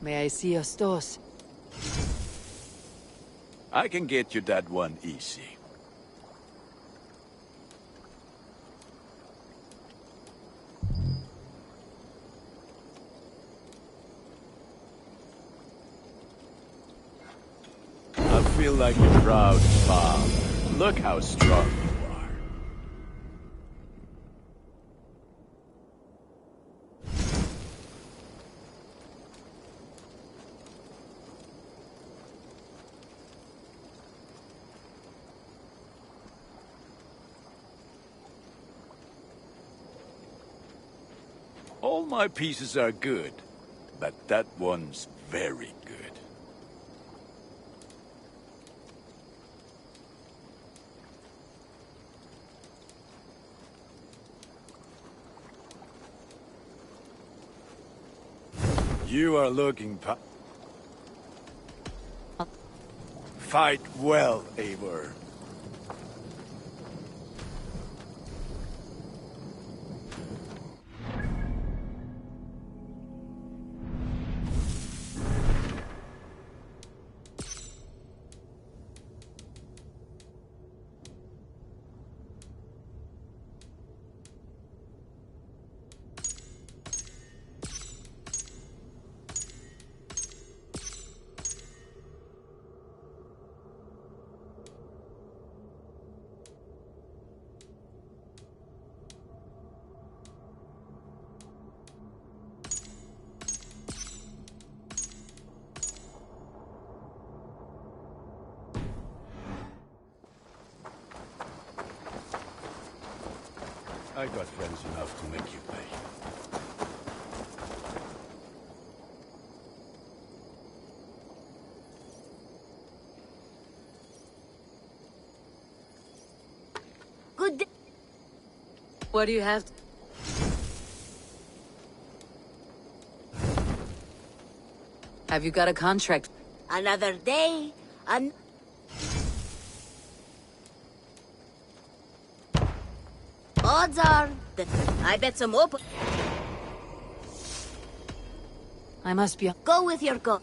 May I see your stores? I can get you that one easy. I feel like a proud father. Look how strong you are. All my pieces are good, but that one's very good. You are looking Fight well, Eivor. I got friends enough to make you pay. Good day. What do you have? Have you got a contract? Another day, odds are that I bet some open. I must be. Go with your go.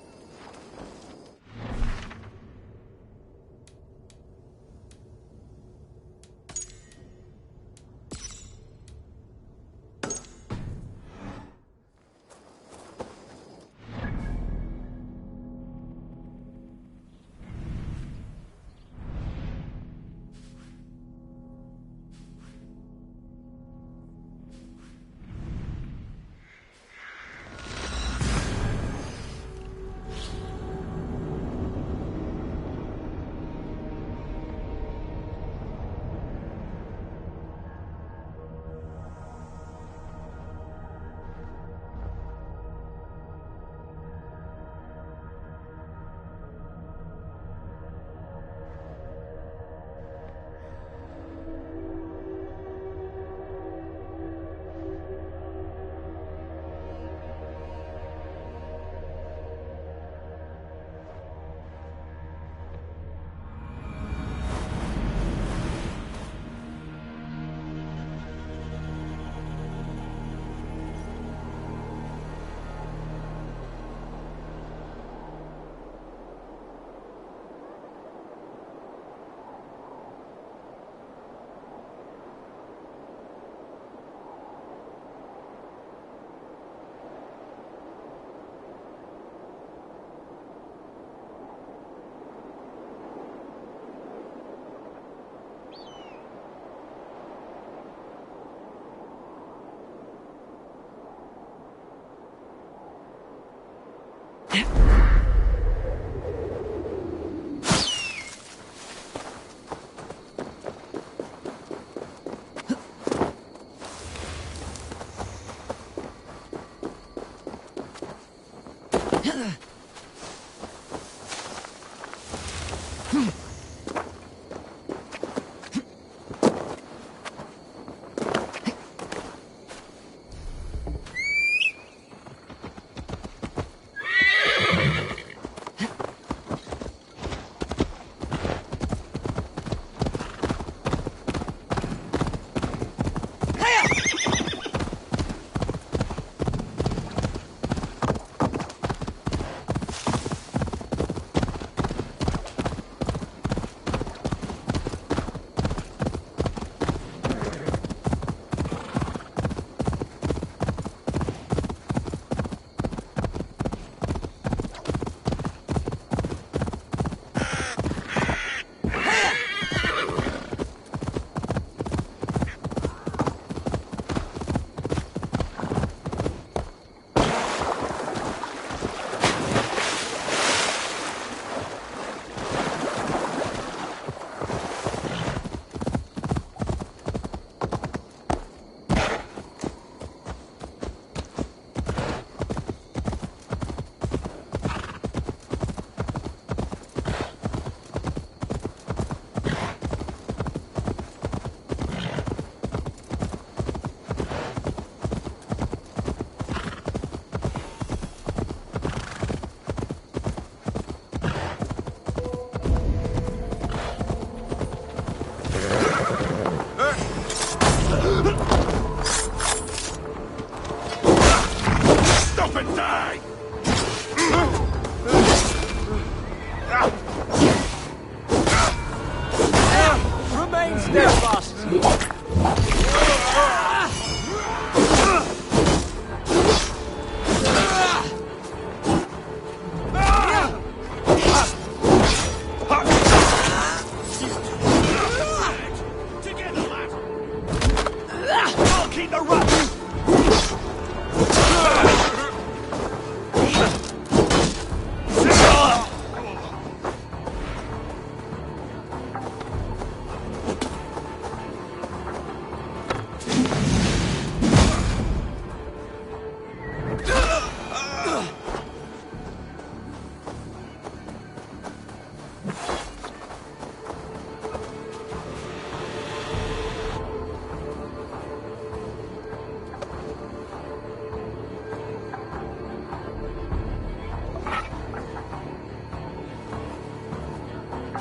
see the rust!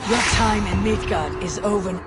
Your time in Midgard is over.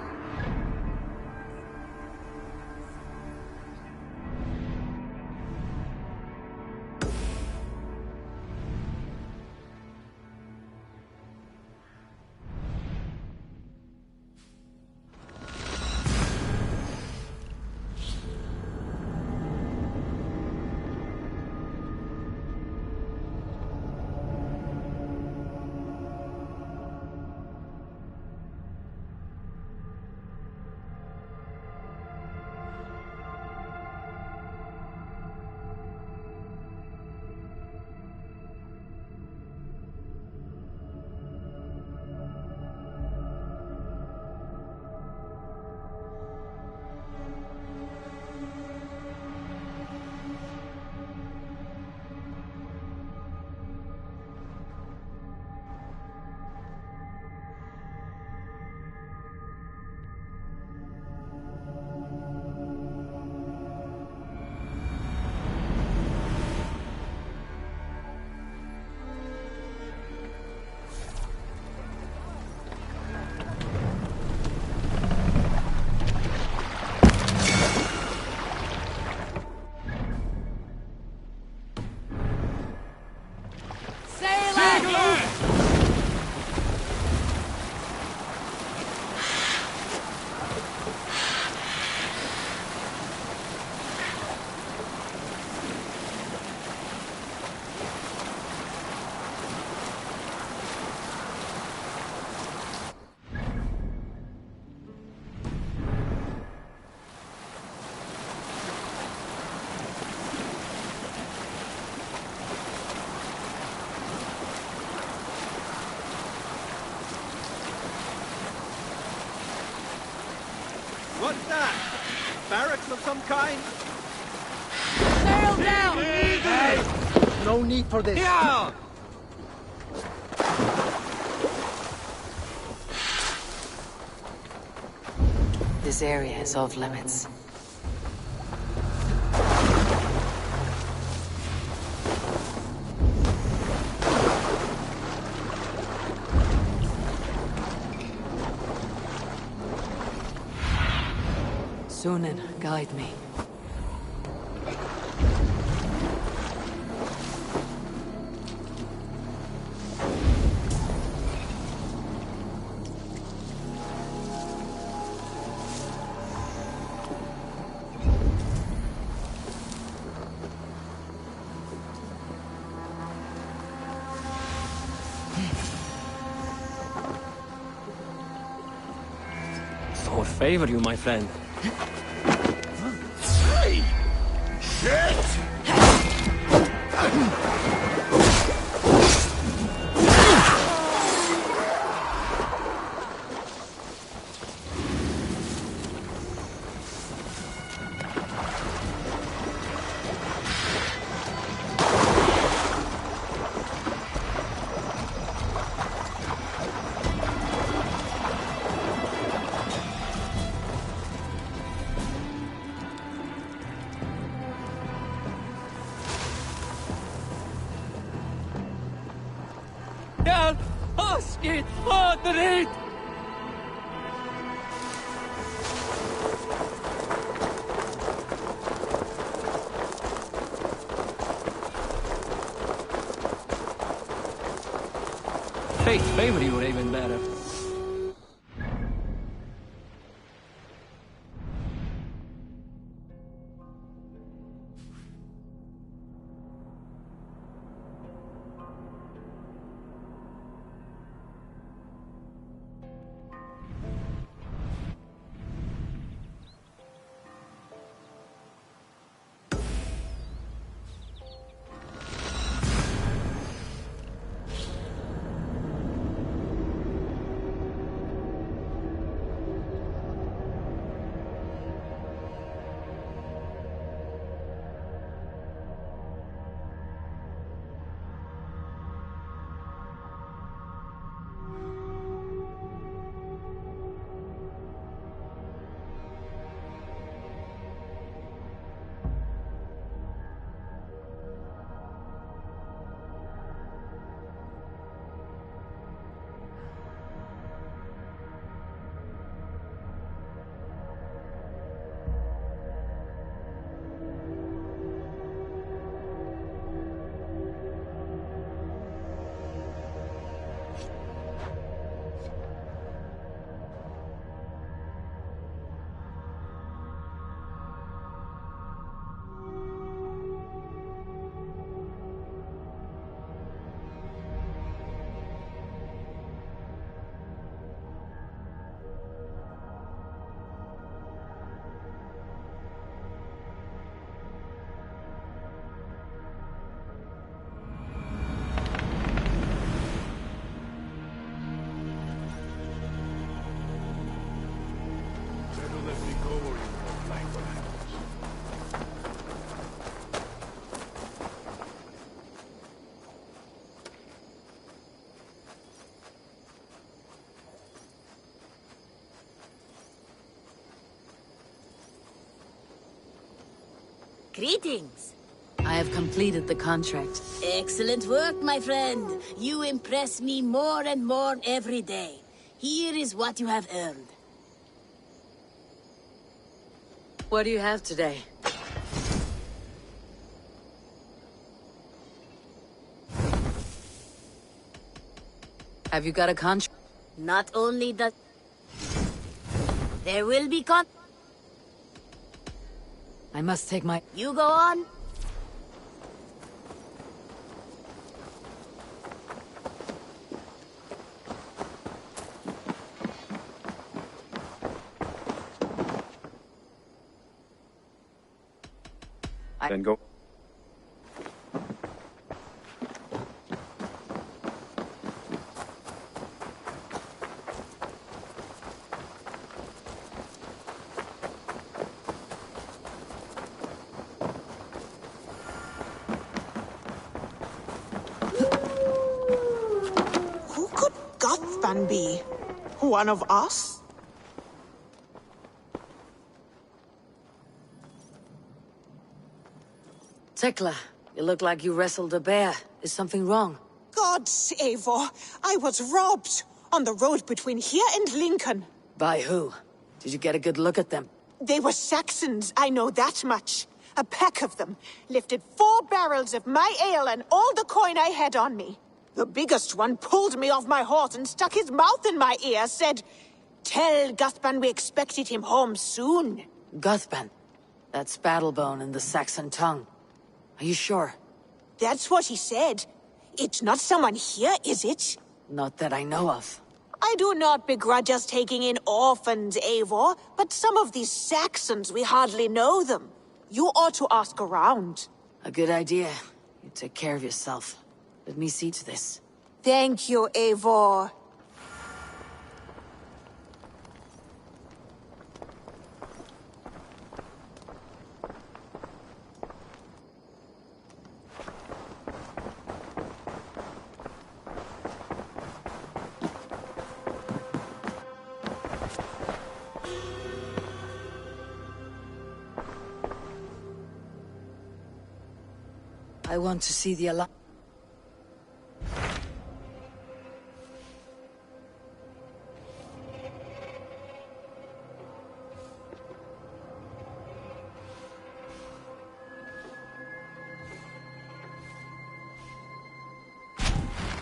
What's that? Barracks of some kind? Sail down! Hey! No need for this. Yeah! This area is off limits. Sunan, guide me. Thor favor you, my friend. Hey! Shit! Hjälp oss i Madrid! Fate favor you, Raven Bearer. Greetings. I have completed the contract. Excellent work, my friend. You impress me more and more every day. Here is what you have earned. What do you have today? Have you got a contract? Not only that... There will be I must take my... You go on. Then go. Who could Guthban be? One of us? Tekla, you look like you wrestled a bear. Is something wrong? God save her. I was robbed on the road between here and Lincoln. By who? Did you get a good look at them? They were Saxons, I know that much. A pack of them lifted 4 barrels of my ale and all the coin I had on me. The biggest one pulled me off my horse and stuck his mouth in my ear, said, "Tell Guthban we expected him home soon." Guthban. That's Battlebone in the Saxon tongue. Are you sure? That's what he said. It's not someone here, is it? Not that I know of. I do not begrudge us taking in orphans, Eivor, but some of these Saxons, we hardly know them. You ought to ask around. A good idea. You take care of yourself. Let me see to this. Thank you, Eivor. I want to see the alarm.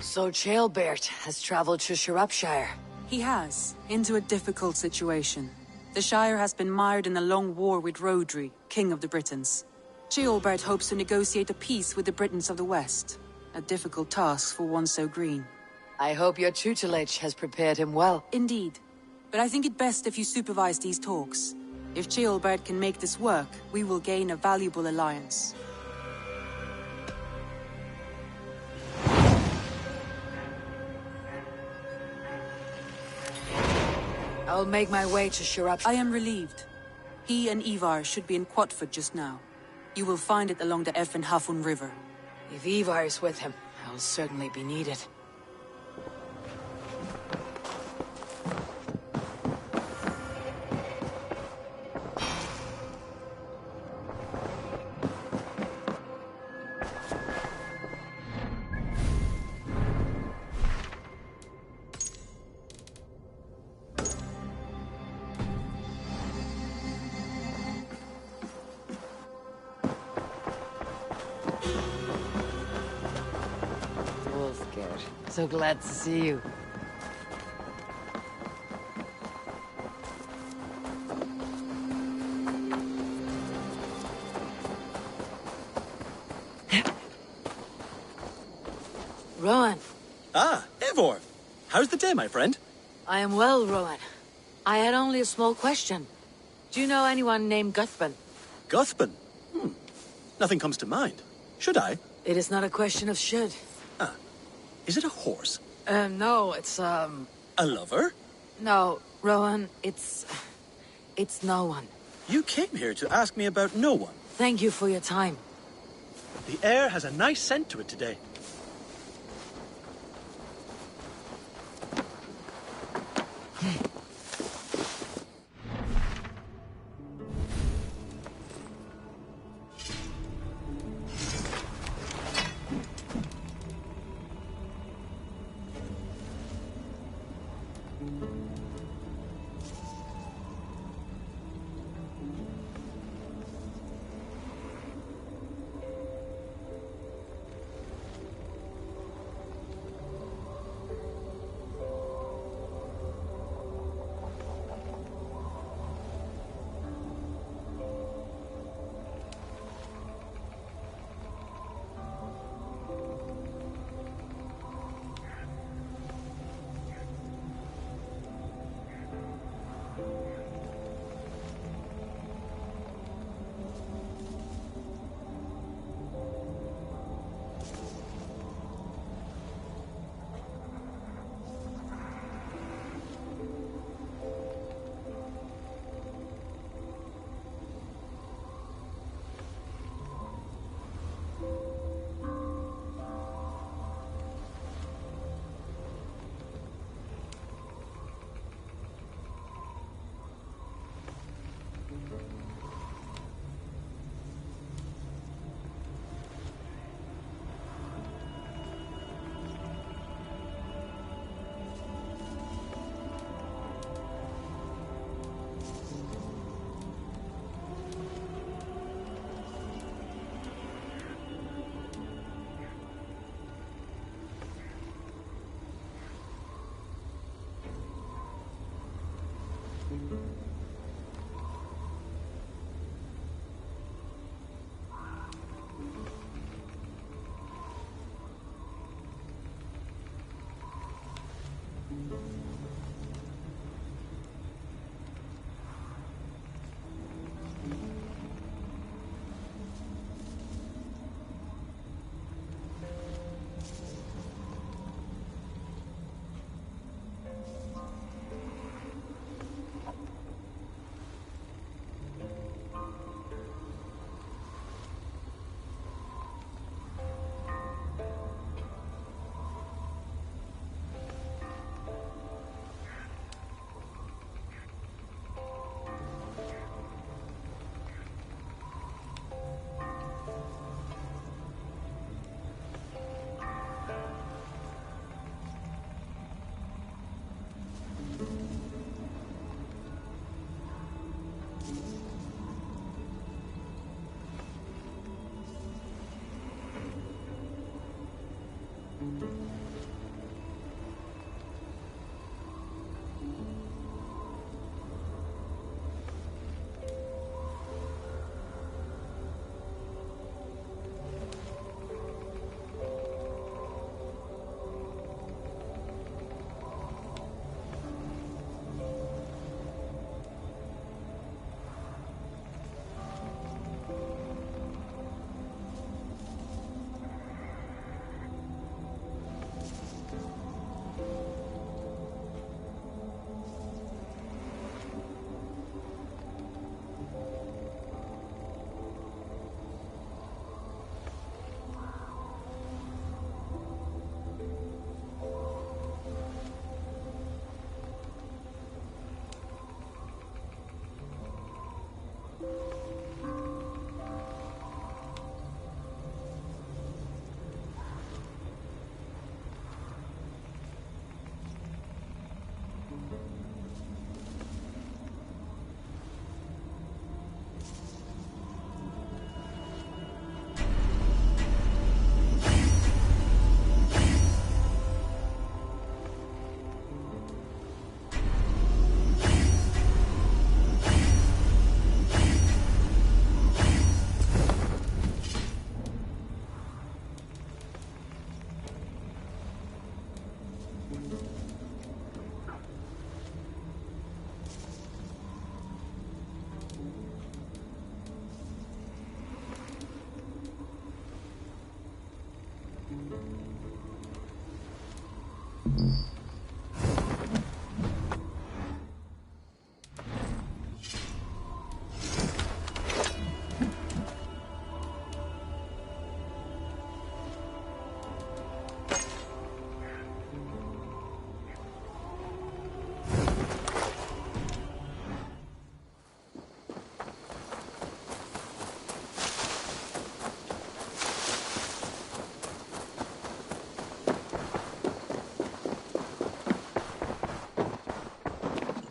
So Chaelbert has traveled to Shropshire. He has, into a difficult situation. The Shire has been mired in a long war with Rhodri, King of the Britons. Ceolbert hopes to negotiate a peace with the Britons of the West. A difficult task for one so green. I hope your tutelage has prepared him well. Indeed. But I think it best if you supervise these talks. If Ceolbert can make this work, we will gain a valuable alliance. I'll make my way to Shropshire. I am relieved. He and Ivar should be in Quatford just now. You will find it along the Hafun River. If Ivar is with him, I'll certainly be needed. So glad to see you. Rowan. Ah, Eivor. How's the day, my friend? I am well, Rowan. I had only a small question. Do you know anyone named Guthban? Guthban? Nothing comes to mind. Should I? It is not a question of should. Is it a horse? No, it's, A lover? No, Rowan, it's no one. You came here to ask me about no one. Thank you for your time. The air has a nice scent to it today.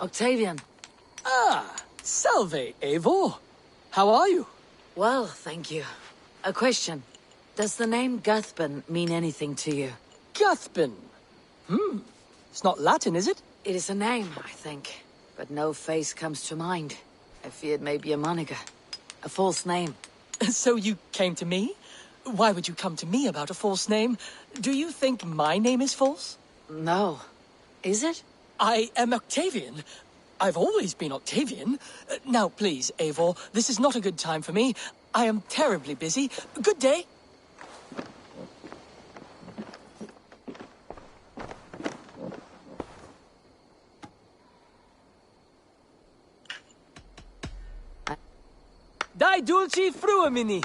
Octavian. Ah, salve, Eivor. How are you? Well, thank you. A question. Does the name Guthban mean anything to you? Guthban. It's not Latin, is it? It is a name, I think. But no face comes to mind. I feared maybe a moniker. A false name. So you came to me? Why would you come to me about a false name? Do you think my name is false? No. Is it? I am Octavian. I've always been Octavian. Now, please, Eivor, this is not a good time for me. I am terribly busy. Good day. Dai dulci fruamini.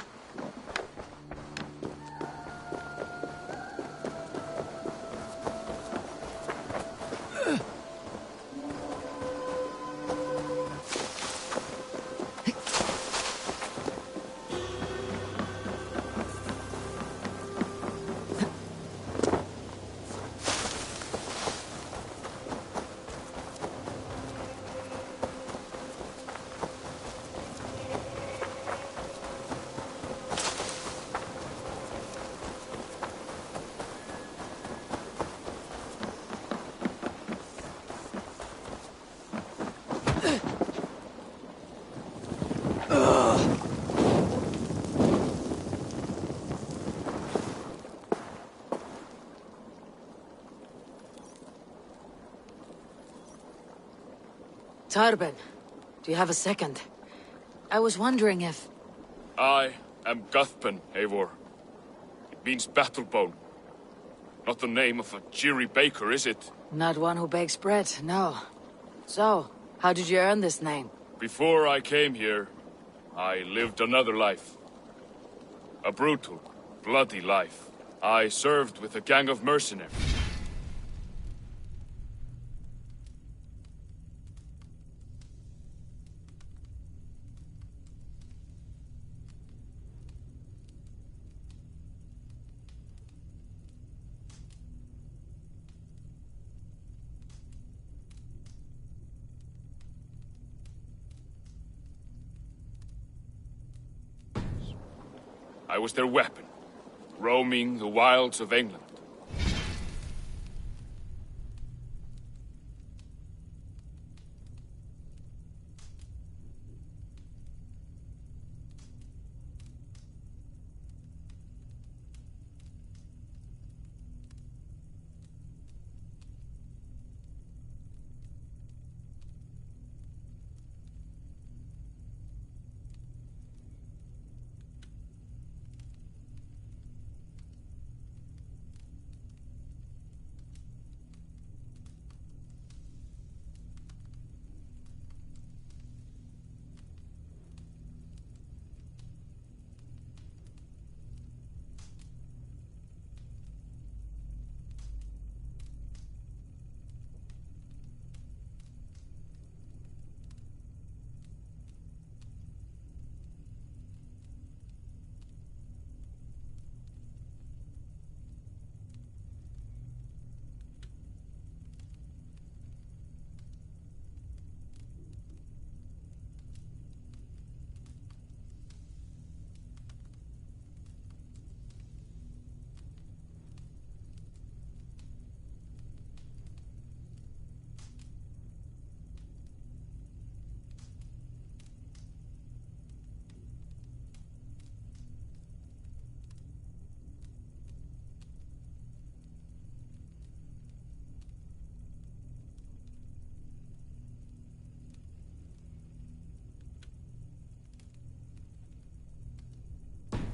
Tarben, do you have a second? I was wondering if... I am Guthban, Eivor. It means battlebone. Not the name of a cheery baker, is it? Not one who bakes bread, no. So, how did you earn this name? Before I came here, I lived another life. A brutal, bloody life. I served with a gang of mercenaries. I was their weapon, roaming the wilds of England.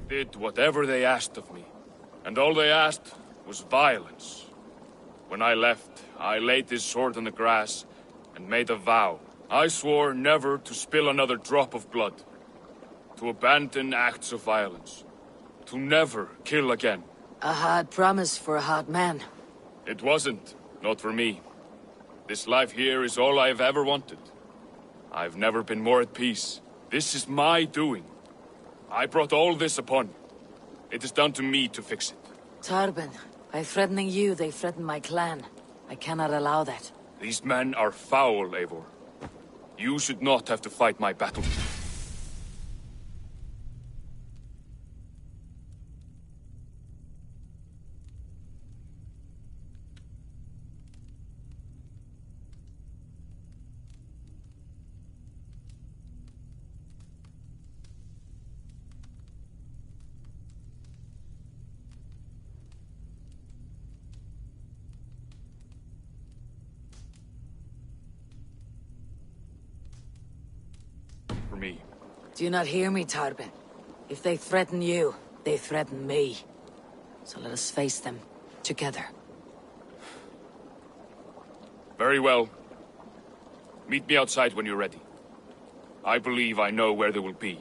Did whatever they asked of me. And all they asked was violence. When I left, I laid this sword on the grass and made a vow. I swore never to spill another drop of blood. To abandon acts of violence. To never kill again. A hard promise for a hard man. It wasn't. Not for me. This life here is all I've ever wanted. I've never been more at peace. This is my doing. I brought all this upon you. It is down to me to fix it. Tarben, by threatening you, they threaten my clan. I cannot allow that. These men are foul, Eivor. You should not have to fight my battle. For me. Do you not hear me, Tarbe? If they threaten you, they threaten me. So let us face them, together. Very well. Meet me outside when you're ready. I believe I know where they will be.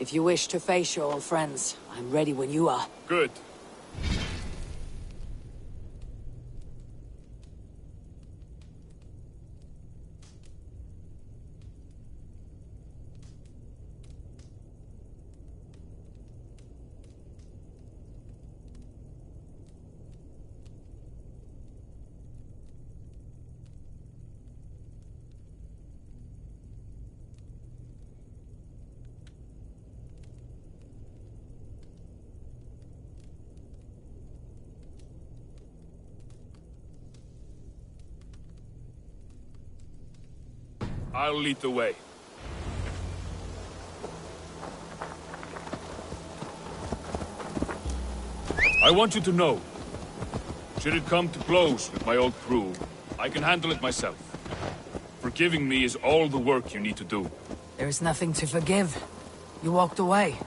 If you wish to face your old friends, I'm ready when you are. Good. I'll lead the way. I want you to know, should it come to blows with my old crew, I can handle it myself. Forgiving me is all the work you need to do. There is nothing to forgive. You walked away.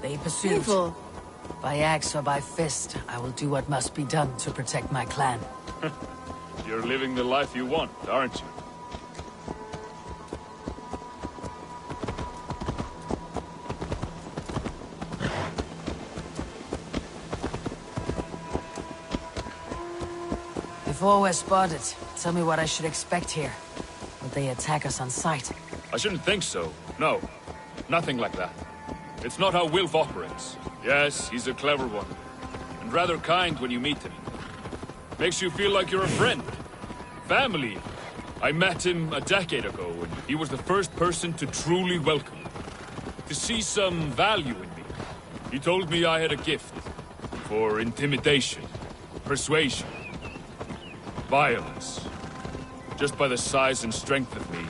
They pursued. Eivor. By axe or by fist, I will do what must be done to protect my clan. You're living the life you want, aren't you? Before we're spotted, tell me what I should expect here. Will they attack us on sight? I shouldn't think so. No. Nothing like that. It's not how Wilf operates. Yes, he's a clever one. And rather kind when you meet him. Makes you feel like you're a friend. Family. I met him a decade ago, and he was the first person to truly welcome me. To see some value in me. He told me I had a gift. For intimidation. Persuasion. Violence. Just by the size and strength of me,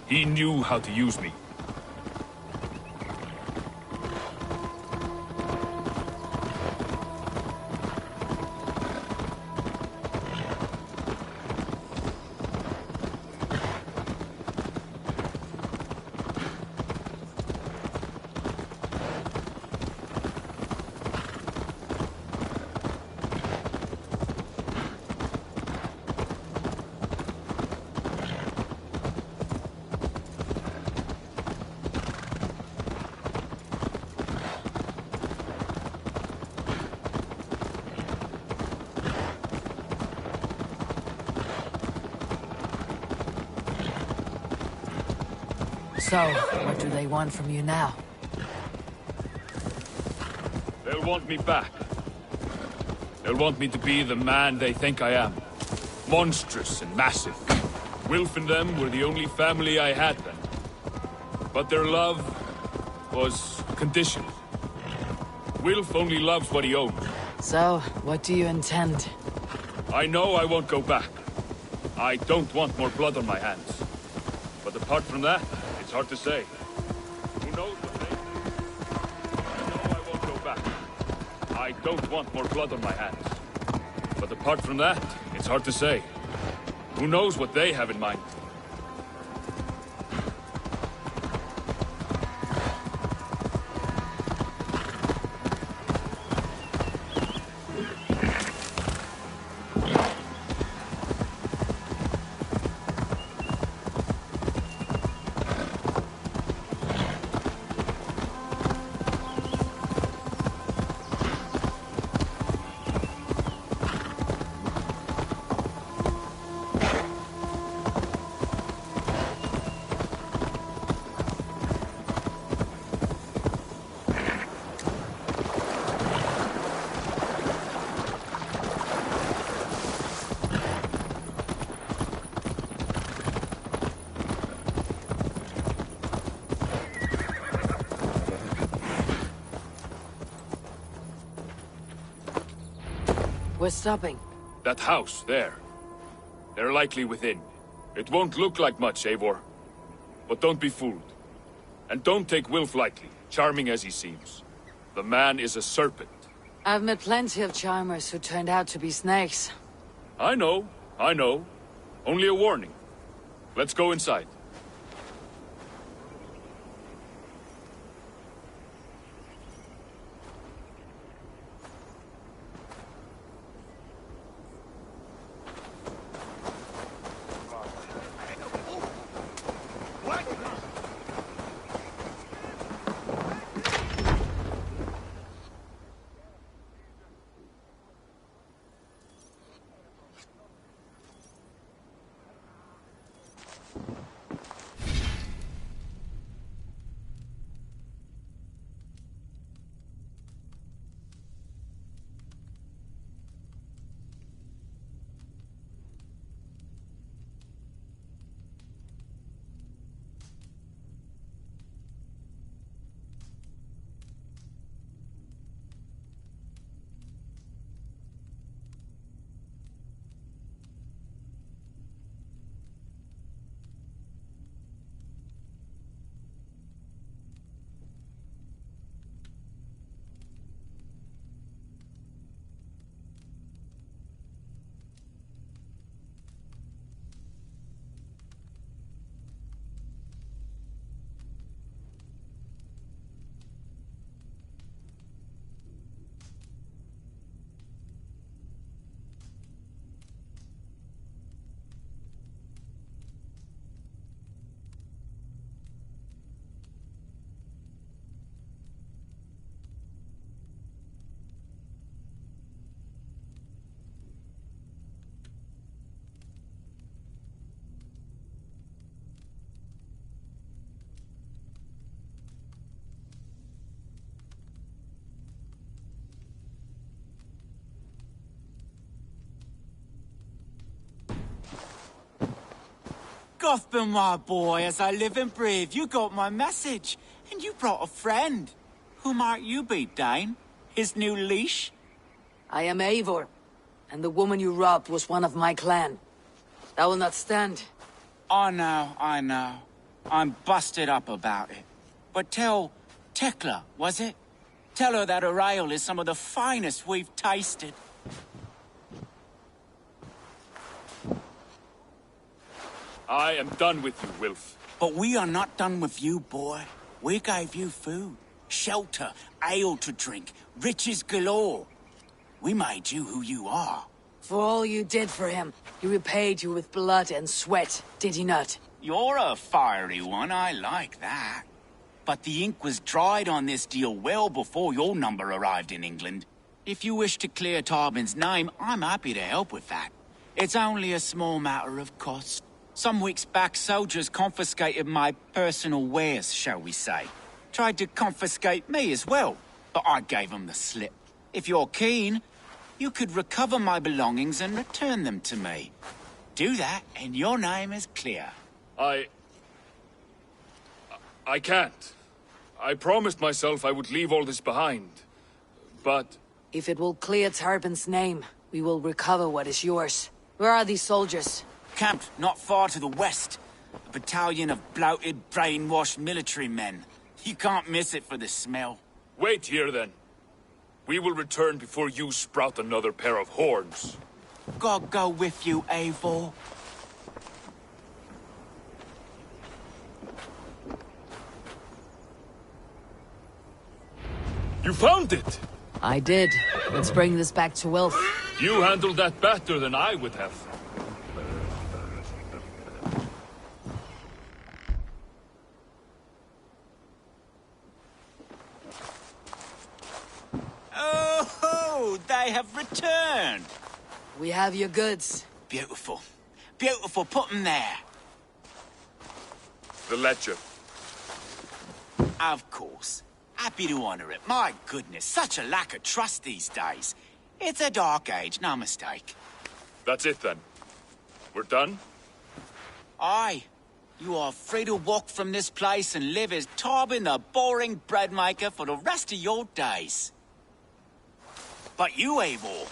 he knew how to use me. So, what do they want from you now? They'll want me back. They'll want me to be the man they think I am. Monstrous and massive. Wilf and them were the only family I had then. But their love was conditional. Wilf only loves what he owns. So, what do you intend? I know I won't go back. I don't want more blood on my hands. But apart from that, it's hard to say. Who knows what they think? I know I won't go back. I don't want more blood on my hands. But apart from that, it's hard to say. Who knows what they have in mind? We're stopping. That house, there. They're likely within. It won't look like much, Eivor. But don't be fooled. And don't take Wilf lightly, charming as he seems. The man is a serpent. I've met plenty of charmers who turned out to be snakes. I know. Only a warning. Let's go inside. Gothman, my boy, as I live and breathe, you got my message. And you brought a friend. Who might you be, Dane? His new leash? I am Eivor, and the woman you robbed was one of my clan. That will not stand. I know. I'm busted up about it. But tell Tekla, was it? Tell her that her ale is some of the finest we've tasted. I am done with you, Wilf. But we are not done with you, boy. We gave you food, shelter, ale to drink, riches galore. We made you who you are. For all you did for him, he repaid you with blood and sweat, did he not? You're a fiery one, I like that. But the ink was dried on this deal well before your number arrived in England. If you wish to clear Tarbin's name, I'm happy to help with that. It's only a small matter of cost. Some weeks back, soldiers confiscated my personal wares, shall we say. Tried to confiscate me as well, but I gave them the slip. If you're keen, you could recover my belongings and return them to me. Do that, and your name is clear. I can't. I promised myself I would leave all this behind. But... If it will clear Tarbin's name, we will recover what is yours. Where are these soldiers? Camped not far to the west. A battalion of bloated, brainwashed military men. You can't miss it for the smell. Wait here, then. We will return before you sprout another pair of horns. God go with you, Eivor. You found it! I did. Let's bring this back to Wilf. You handled that better than I would have. Oh, they have returned. We have your goods. Beautiful. Beautiful, put them there. The ledger. Of course. Happy to honor it. My goodness, such a lack of trust these days. It's a dark age, no mistake. That's it, then. We're done? Aye. You are free to walk from this place and live as Tarbin the boring bread maker for the rest of your days. But you, Eivor,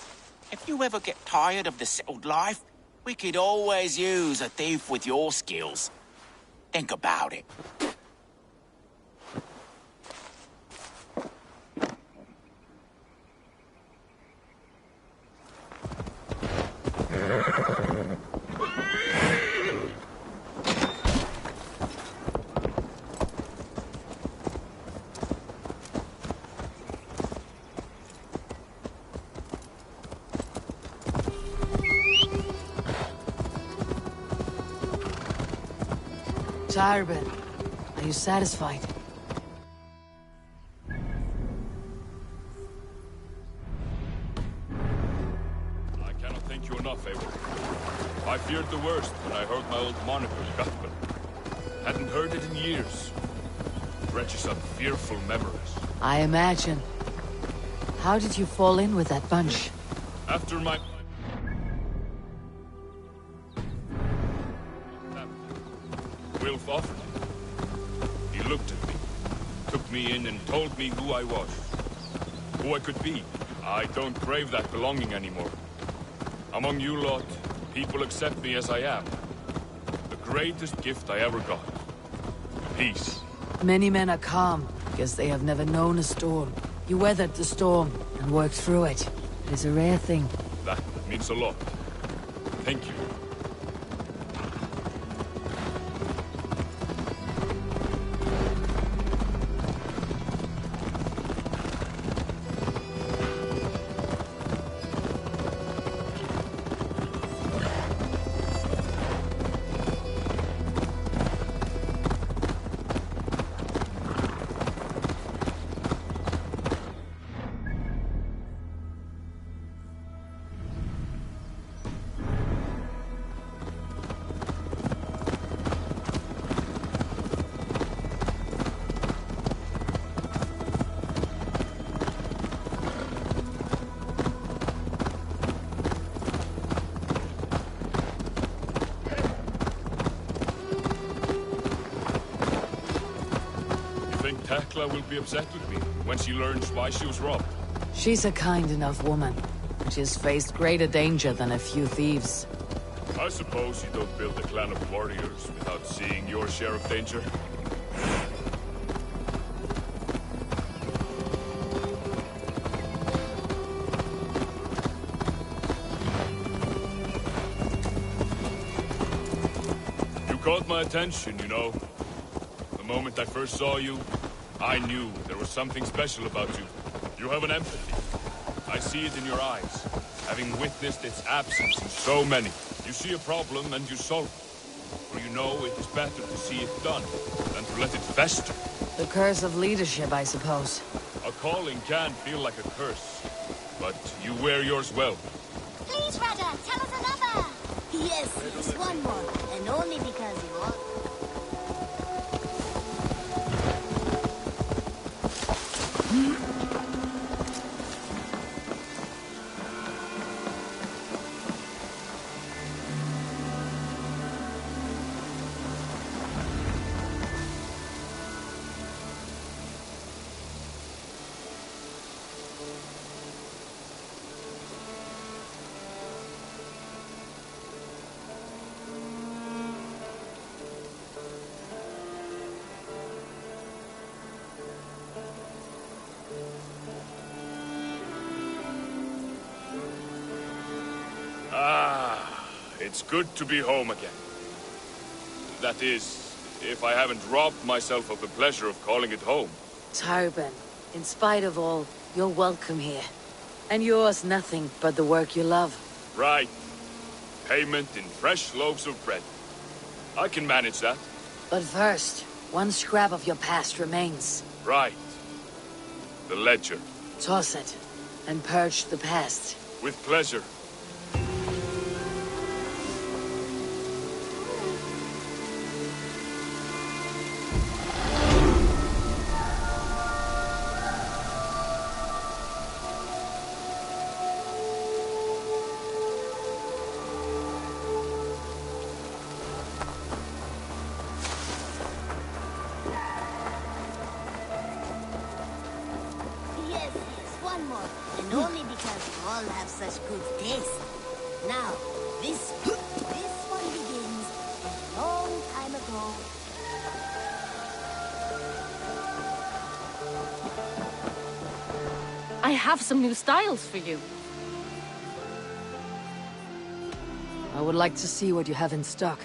If you ever get tired of the settled life, we could always use a thief with your skills. Think about it. Tarbin, are you satisfied? I cannot thank you enough, Eivor. I feared the worst when I heard my old moniker, Guthman. Hadn't heard it in years. Dredges up fearful memories. I imagine. How did you fall in with that bunch? After my... Wilf offered it. He looked at me, took me in and told me who I was. Who I could be. I don't crave that belonging anymore. Among you lot, people accept me as I am. The greatest gift I ever got. Peace. Many men are calm, because they have never known a storm. You weathered the storm, and worked through it. It is a rare thing. That means a lot. Thank you. Tekla will be upset with me when she learns why she was robbed. She's a kind enough woman. She has faced greater danger than a few thieves. I suppose you don't build a clan of warriors without seeing your share of danger. You caught my attention, you know. The moment I first saw you, I knew there was something special about you. You have an empathy. I see it in your eyes, having witnessed its absence in so many. You see a problem and you solve it. For you know it is better to see it done than to let it fester. The curse of leadership, I suppose. A calling can feel like a curse, but you wear yours well. Please, Rada, tell us another. Yes, one more, and only because you are. It's good to be home again. That is, if I haven't robbed myself of the pleasure of calling it home. Tarbin, in spite of all, you're welcome here. And yours nothing but the work you love. Right. Payment in fresh loaves of bread. I can manage that. But first, one scrap of your past remains. Right. The ledger. Toss it, and purge the past. With pleasure. one more, and only because you all have such good taste. Now, this one begins a long time ago. I have some new styles for you. I would like to see what you have in stock.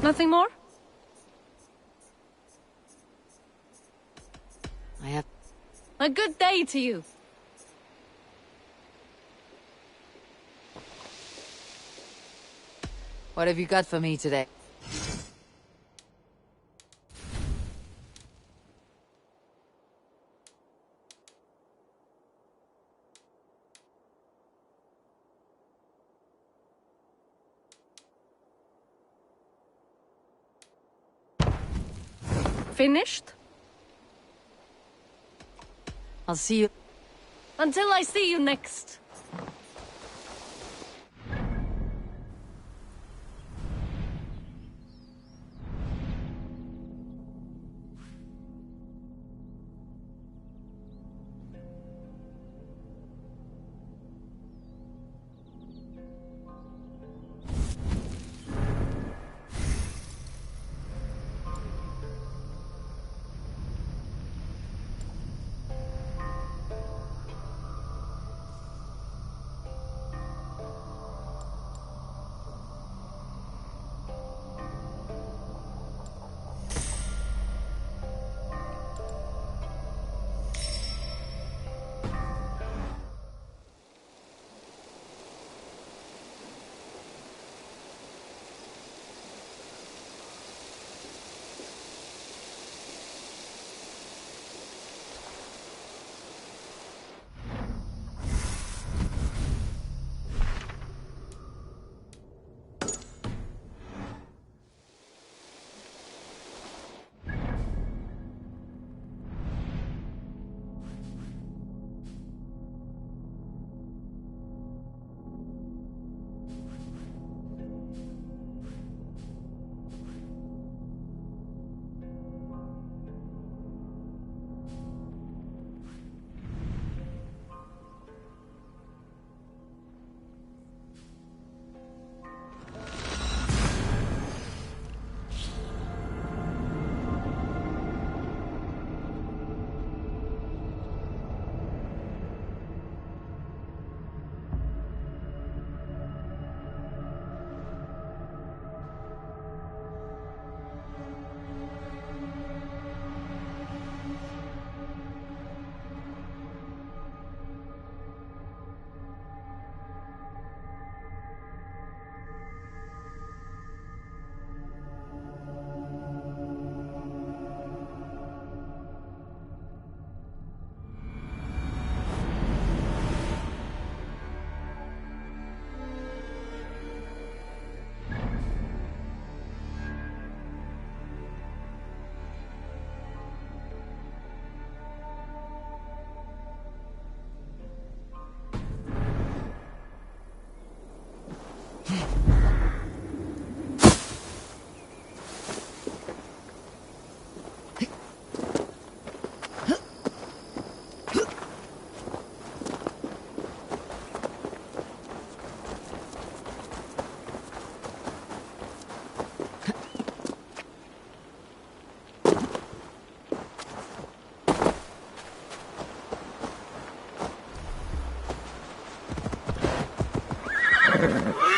Nothing more? I have... A good day to you. What have you got for me today? Finished? I'll see you... Until I see you next. Here!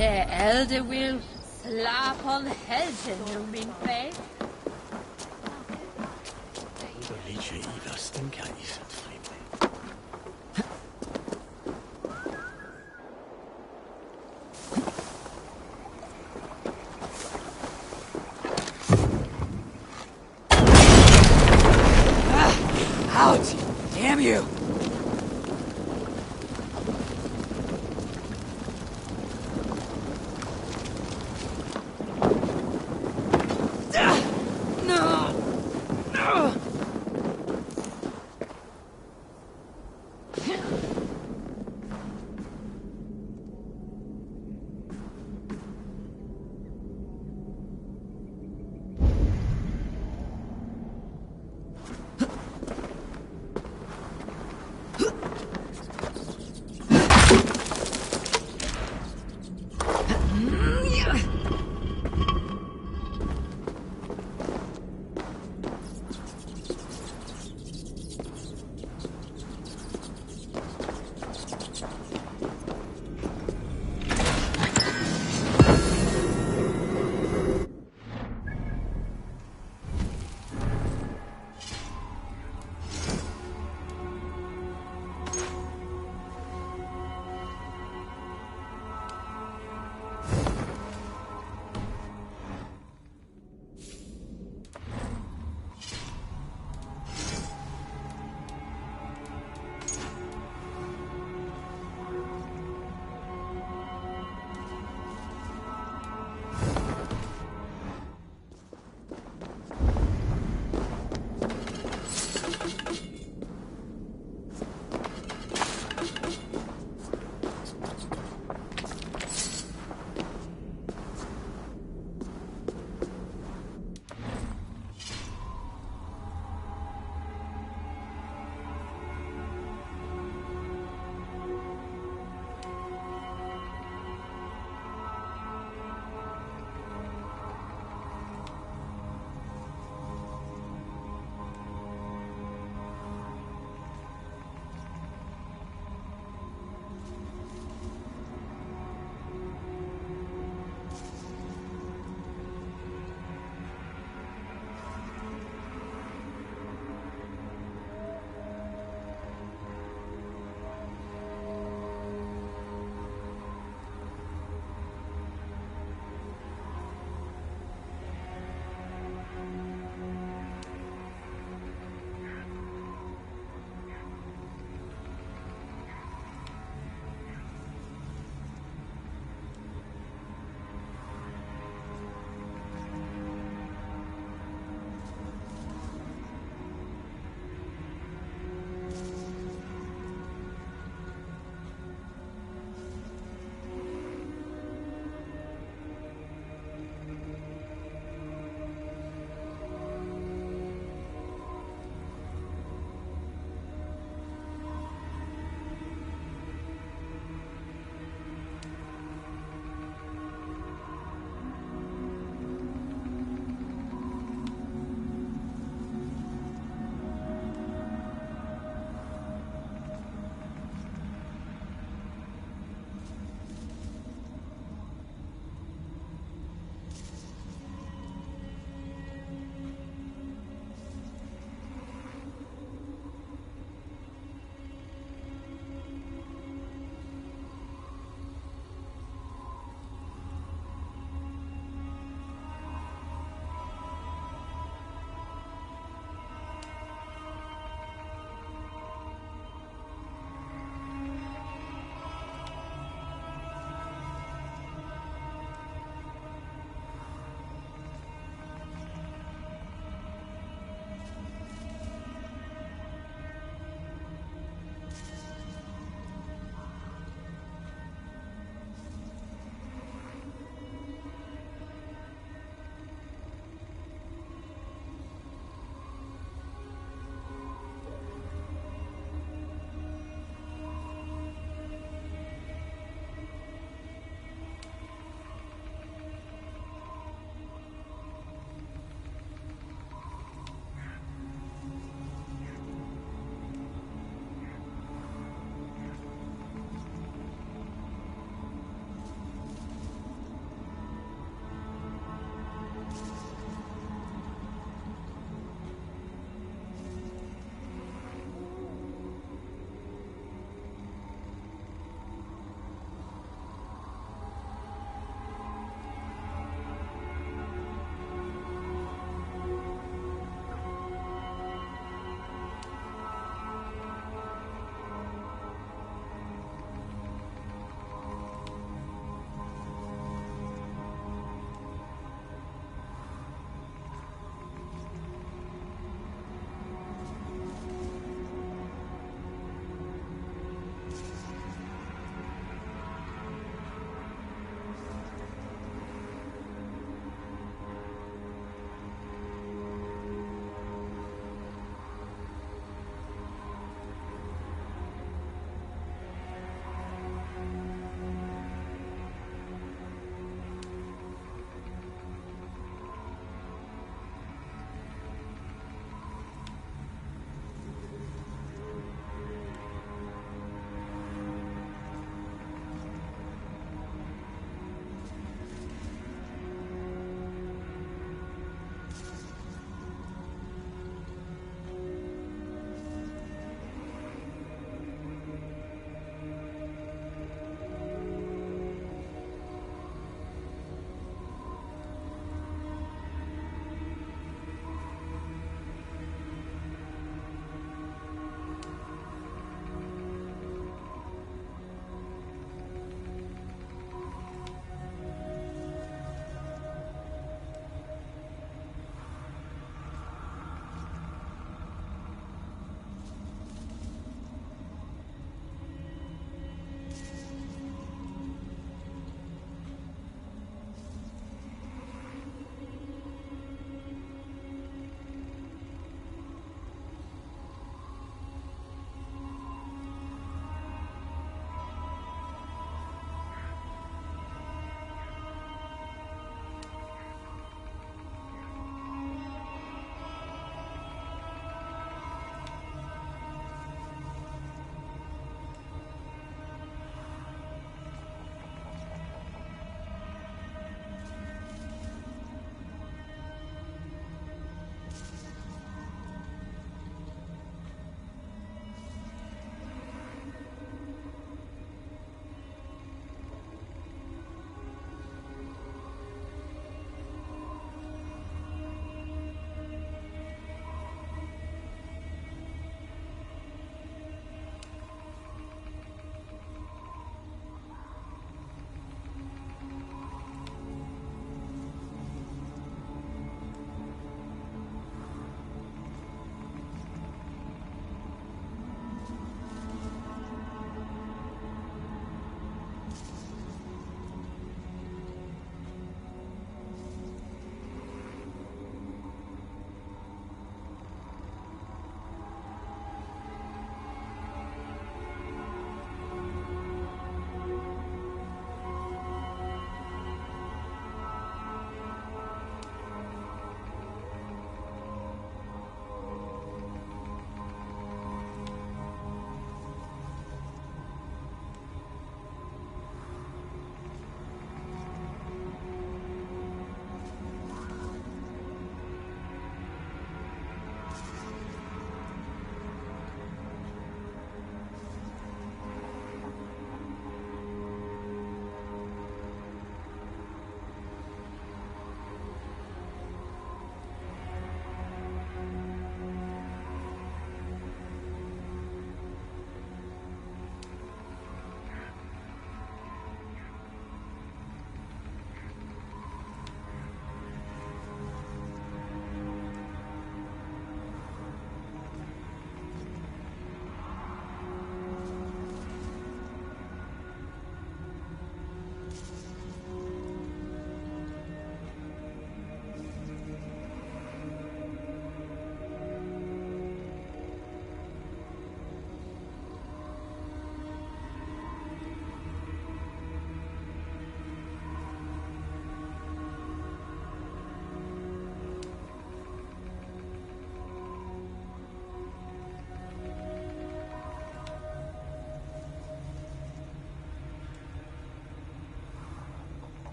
The elder will slap on helten, min fag. Liedje Eva Stinkijs. Out! Damn you!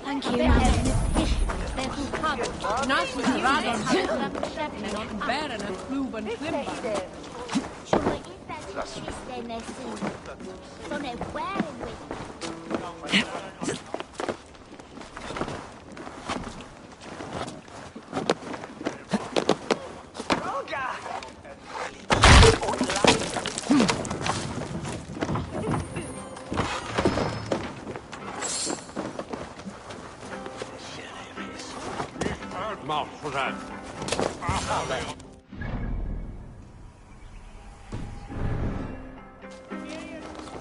Thank you,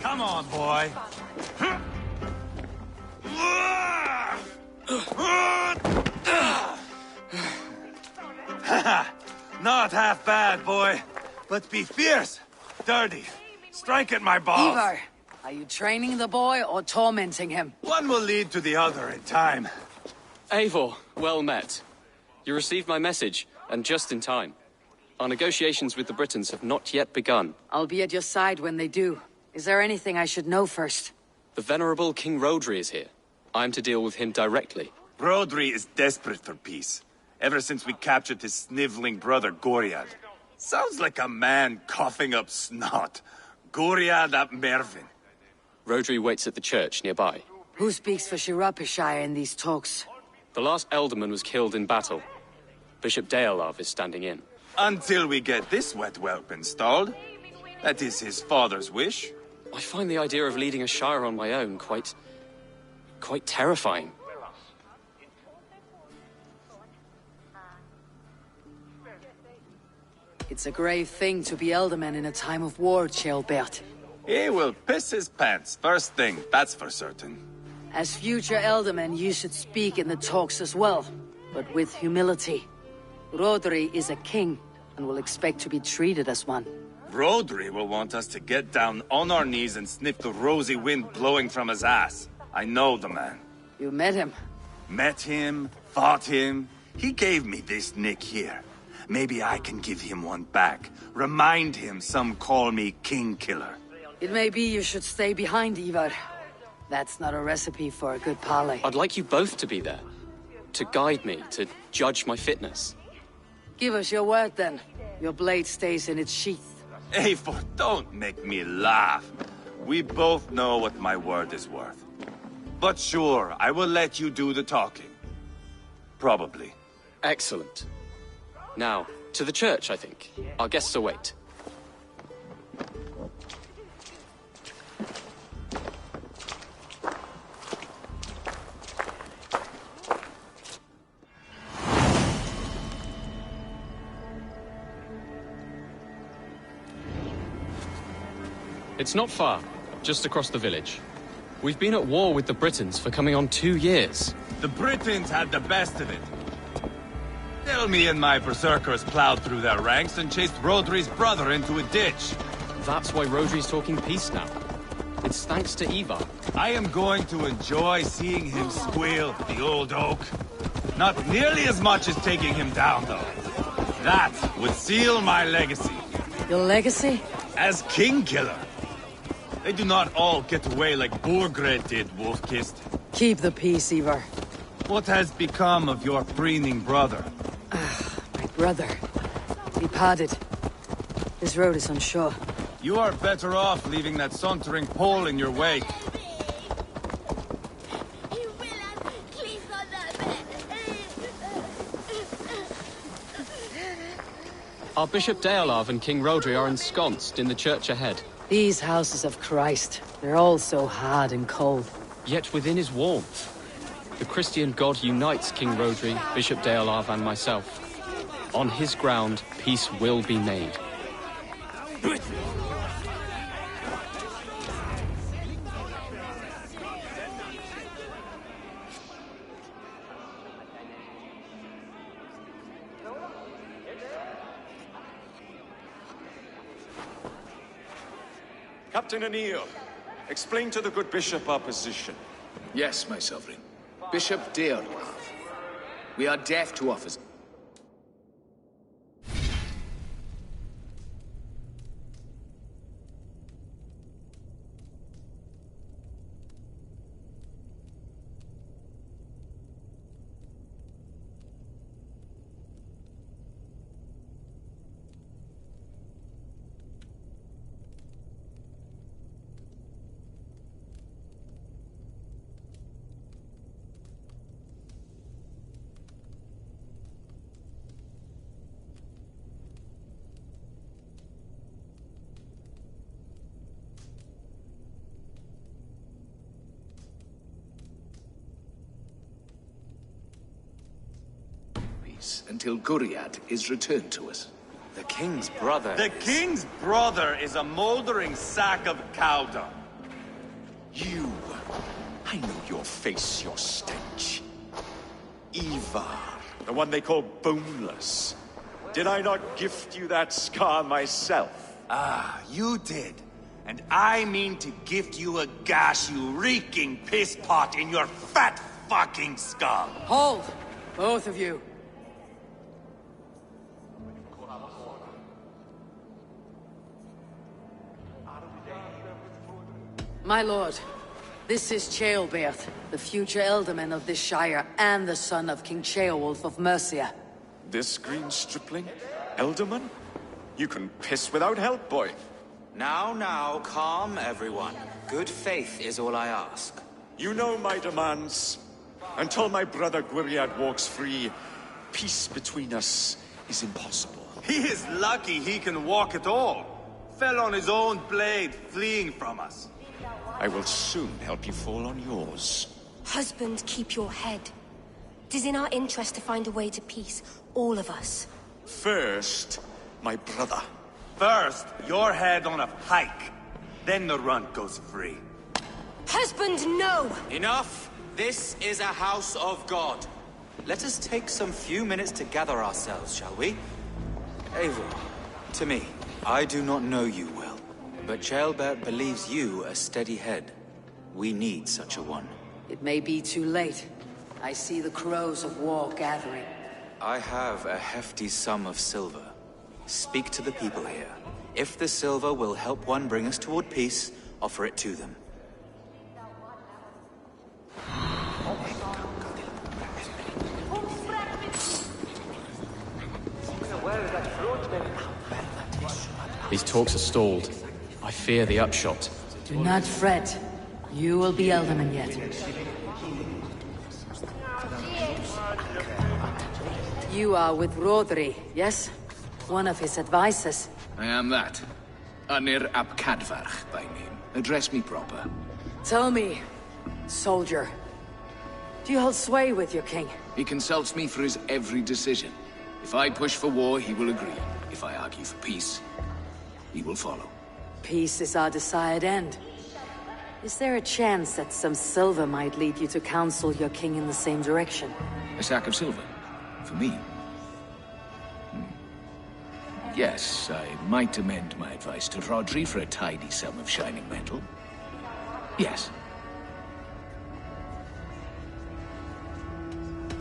Come on, boy. Not half bad, boy. But be fierce, dirty. Strike at my balls. Ivar, are you training the boy or tormenting him? One will lead to the other in time. Eivor, well met. You received my message, and just in time. Our negotiations with the Britons have not yet begun. I'll be at your side when they do. Is there anything I should know first? The venerable King Rodri is here. I'm to deal with him directly. Rodri is desperate for peace. Ever since we captured his sniveling brother, Goriad. Sounds like a man coughing up snot. Goriad ap Mervin. Rodri waits at the church nearby. Who speaks for Shirapishire in these talks? The last alderman was killed in battle. Bishop Deolav is standing in. Until we get this wet whelp installed. That is his father's wish. I find the idea of leading a shire on my own quite terrifying. It's a grave thing to be Elderman in a time of war, Ceolbert. He will piss his pants, first thing, that's for certain. As future Elderman, you should speak in the talks as well, but with humility. Rodri is a king, and will expect to be treated as one. Rodri will want us to get down on our knees and sniff the rosy wind blowing from his ass. I know the man. You met him? Met him, fought him. He gave me this nick here. Maybe I can give him one back. Remind him some call me King Killer. It may be you should stay behind, Ivar. That's not a recipe for a good parley. I'd like you both to be there. To guide me, to judge my fitness. Give us your word, then. Your blade stays in its sheath. Eivor, don't make me laugh. We both know what my word is worth. But sure, I will let you do the talking. Probably. Excellent. Now, to the church, I think. Our guests await. It's not far, just across the village. We've been at war with the Britons for coming on 2 years. The Britons had the best of it. Still, me and my berserkers plowed through their ranks and chased Rodri's brother into a ditch. That's why Rodri's talking peace now. It's thanks to Ivar. I am going to enjoy seeing him squeal, the old oak. Not nearly as much as taking him down, though. That would seal my legacy. Your legacy? As King Killer. They do not all get away like Borgred did, Wolfkist. Keep the peace, Ivar. What has become of your preening brother? My brother. He parted. This road is unsure. You are better off leaving that sauntering Pole in your wake. Our Bishop Deolav and King Rodri are ensconced in the church ahead. These houses of Christ, they're all so hard and cold. Yet within his warmth, the Christian God unites King Rodri, Bishop Deolav and myself. On his ground, peace will be made. Captain Anil, explain to the good bishop our position. Yes, my sovereign. Bishop Deolav. We are deaf to offers. peace until Guriad is returned to us. The king's brother. The king's brother is a moldering sack of cow dung. You! I know your face, your stench. Ivar, the one they call boneless. Did I not gift you that scar myself? Ah, you did. And I mean to gift you a gash, you reeking piss pot in your fat fucking skull. Hold! Both of you. My lord, this is Ceolbert, the future ealdorman of this shire and the son of King Ceolwulf of Mercia. This green stripling? Elderman? You can piss without help, boy. Now, calm everyone. Good faith is all I ask. You know my demands. Until my brother Gwiriad walks free, peace between us is impossible. He is lucky he can walk at all. Fell on his own blade, fleeing from us. I will soon help you fall on yours. Husband, keep your head. It is in our interest to find a way to peace, all of us. First, my brother. First, your head on a pike. Then the runt goes free. Husband, no! Enough! This is a house of God. Let us take some few minutes to gather ourselves, shall we? Eivor, to me, I do not know you well, but Ceolbert believes you a steady head. We need such a one. It may be too late. I see the crows of war gathering. I have a hefty sum of silver. Speak to the people here. If the silver will help one bring us toward peace, offer it to them. These talks are stalled. I fear the upshot. Do not fret. You will be ealdorman yet. You are with Rodri, yes? One of his advisors. I am that. Anir ap Cadfarch by name. Address me proper. Tell me, soldier, do you hold sway with your king? He consults me for his every decision. If I push for war, he will agree. If I argue for peace, he will follow. Peace is our desired end. Is there a chance that some silver might lead you to counsel your king in the same direction? A sack of silver? For me? Yes, I might amend my advice to Rodri for a tidy sum of shining metal. Yes.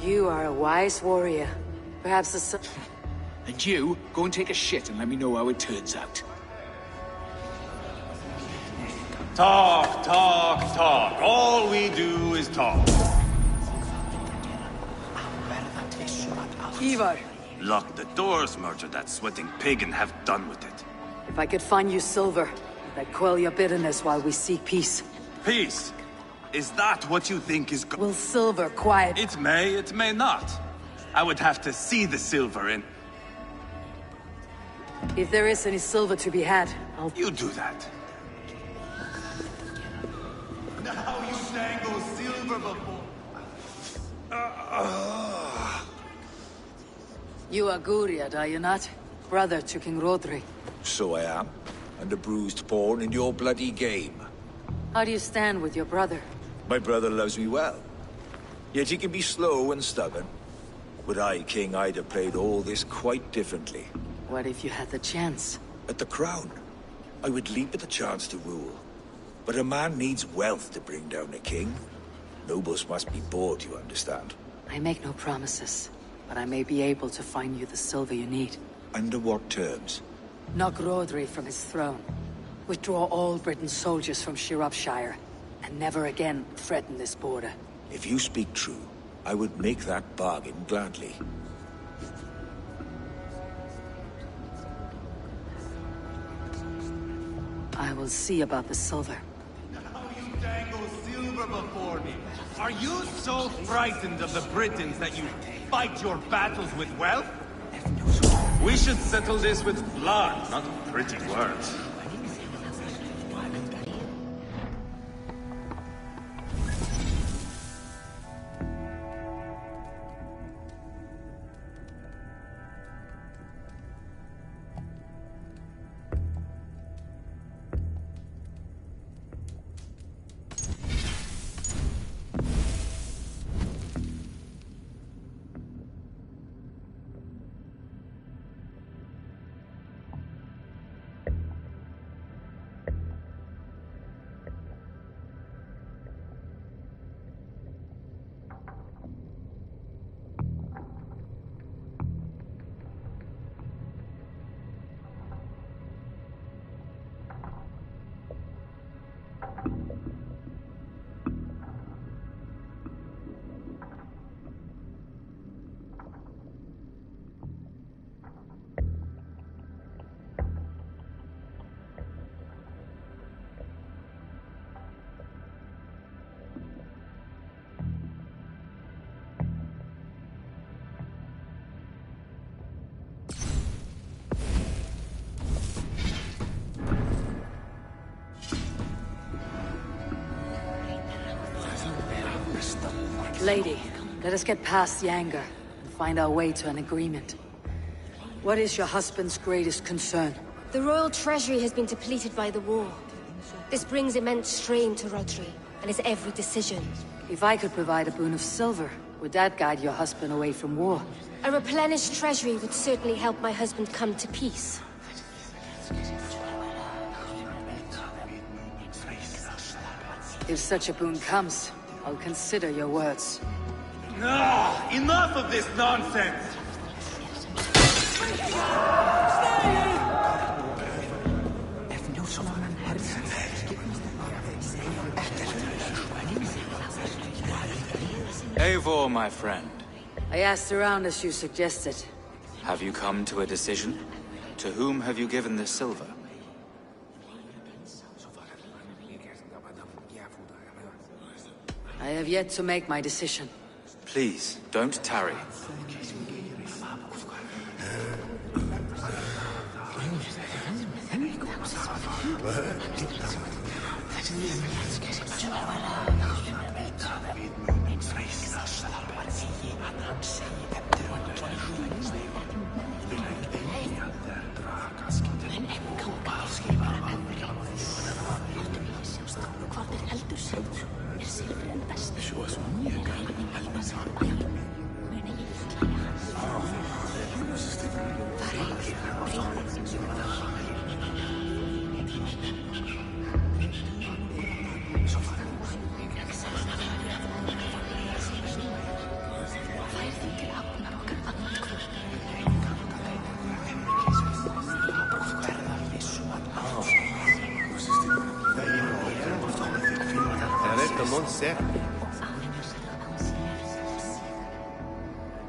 You are a wise warrior. Perhaps a... And you, go and take a shit and let me know how it turns out. Talk, talk, talk. All we do is talk. Ivar. Lock the doors, murder that sweating pig, and have done with it. If I could find you silver, I'd quell your bitterness while we seek peace. Peace? Is that what you think is Will silver quiet? It may not. I would have to see the silver in... If there is any silver to be had, I'll... You do that. Now you dangle silver before... You are Guriad, are you not? Brother to King Rodri. So I am, and a bruised pawn in your bloody game. How do you stand with your brother? My brother loves me well. Yet he can be slow and stubborn. Were I king, I'd have played all this quite differently. What if you had the chance? At the crown, I would leap at the chance to rule. But a man needs wealth to bring down a king. Nobles must be bought, you understand. I make no promises, but I may be able to find you the silver you need. Under what terms? Knock Rodri from his throne. Withdraw all Britain's soldiers from Shropshire, and never again threaten this border. If you speak true, I would make that bargain gladly. I will see about the silver. Now you dangle silver before me. Are you so frightened of the Britons that you fight your battles with wealth? We should settle this with blood, not pretty words. Lady, let us get past the anger and find our way to an agreement. What is your husband's greatest concern? The royal treasury has been depleted by the war. This brings immense strain to Rodri, and his every decision. If I could provide a boon of silver, would that guide your husband away from war? A replenished treasury would certainly help my husband come to peace. If such a boon comes, I'll consider your words. Enough of this nonsense! Eivor, my friend. I asked around as you suggested. Have you come to a decision? To whom have you given this silver? I have yet to make my decision. Please, don't tarry.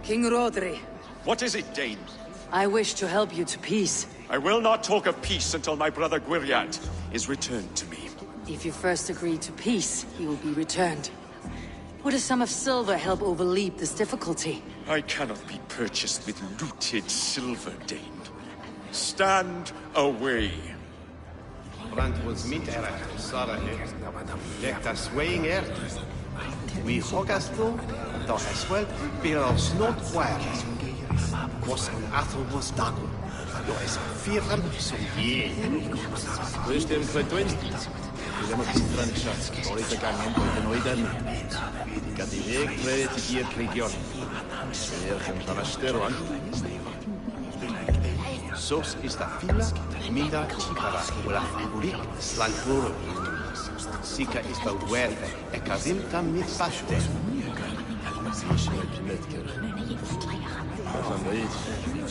King Rodri. What is it, Dane? I wish to help you to peace. I will not talk of peace until my brother Gwiriat is returned to me. If you first agree to peace, he will be returned. Would a sum of silver help overleap this difficulty? I cannot be purchased with looted silver, Dane. Stand away. Brand was meet erat, Sarah here. Let us weighing earth. We hogasto, thou hast well, bear us not wire. Was an athel was dago. Thou hast feared so ye. Wisdom for twin. Ddim yn cystran siat, oed y gangen bod yn oed arni. Gad I ddeg dre ti gyd creigion. Smeirch yn llafester rwan. Sos is da fila, mida para ula uri slankuro. Sika is da werde, e kazim tam mit paste. Sishnoi pimetker. Van de eet,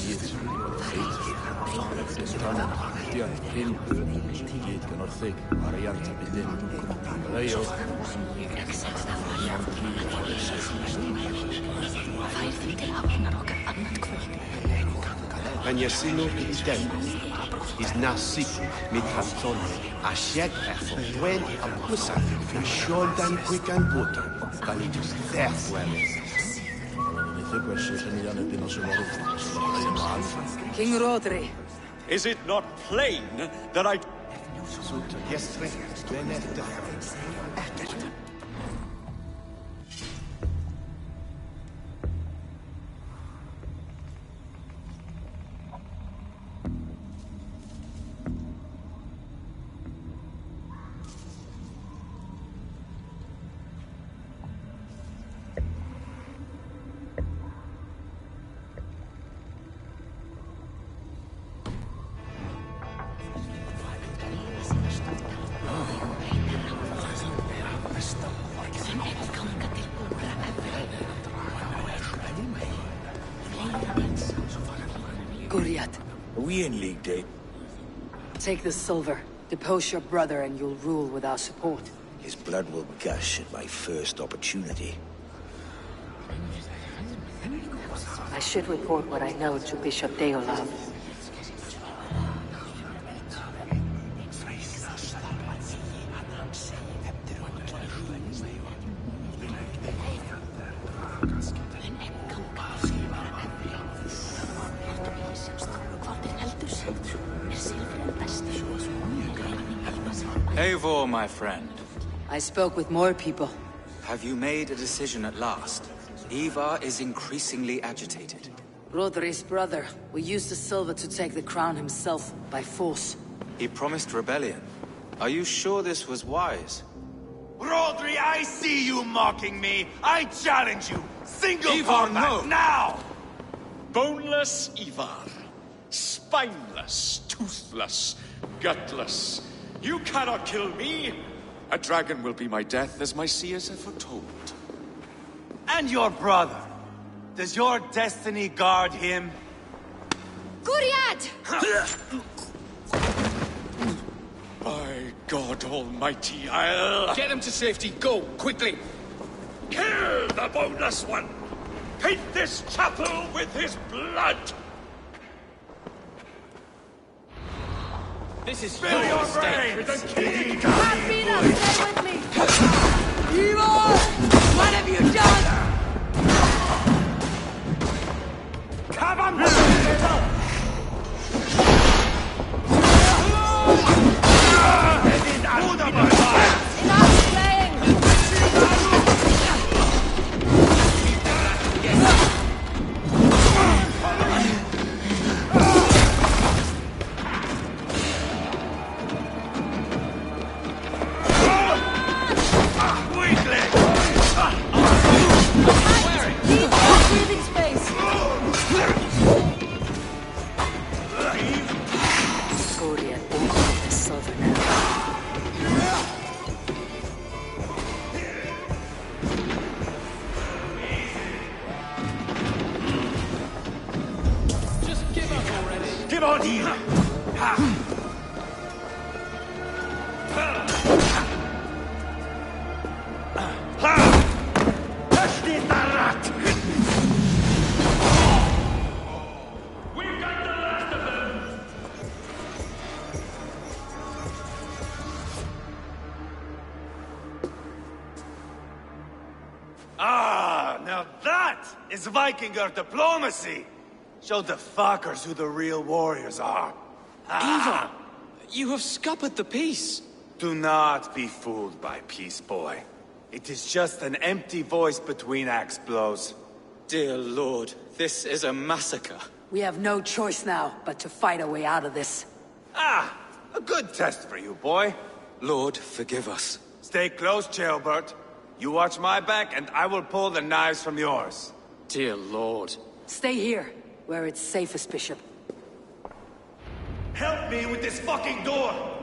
eet, Stan, dian, pin, eet gan o'r thig, ariant a bydyn. Raio. Pan jesinu I den, is nasib mit kanton, a shed efo, dwen a pusan, a siol dan quick and butter, dan I just death well. King Rodri. Is it not plain that I... Gwiriat. Are we in league, Dane? Take the silver. Depose your brother and you'll rule with our support. His blood will gush at my first opportunity. I should report what I know to Bishop Deolav. Eivor, my friend. I spoke with more people. Have you made a decision at last? Ivar is increasingly agitated. Rodri's brother. We used the silver to take the crown himself, by force. He promised rebellion. Are you sure this was wise? Rodri, I see you mocking me! I challenge you! Single Ivar, combat, no. now! Boneless Ivar. Spineless, toothless, gutless. You cannot kill me! A dragon will be my death, as my seers have foretold. And your brother. Does your destiny guard him? Guriad! By God Almighty, I'll... Get him to safety. Go, quickly. Kill the boneless one! Paint this chapel with his blood! This is Fill your brain with the key! Peter, stay with me! Ivar! What have you done? Come on! Enough playing! Breathing space! Guriad won't need the silver now. Just give up already. Get on here! Versteht der Rat! We've got the last of them! Ah, now that is Vikinger diplomacy! Show the fuckers who the real warriors are. Ivar, you have scuppered the peace. Do not be fooled by peace, boy. It is just an empty voice between axe blows. Dear Lord, this is a massacre. We have no choice now but to fight our way out of this. Ah, a good test for you, boy. Lord, forgive us. Stay close, Chaelbert. You watch my back, and I will pull the knives from yours. Dear Lord. Stay here, where it's safest, Bishop. Help me with this fucking door!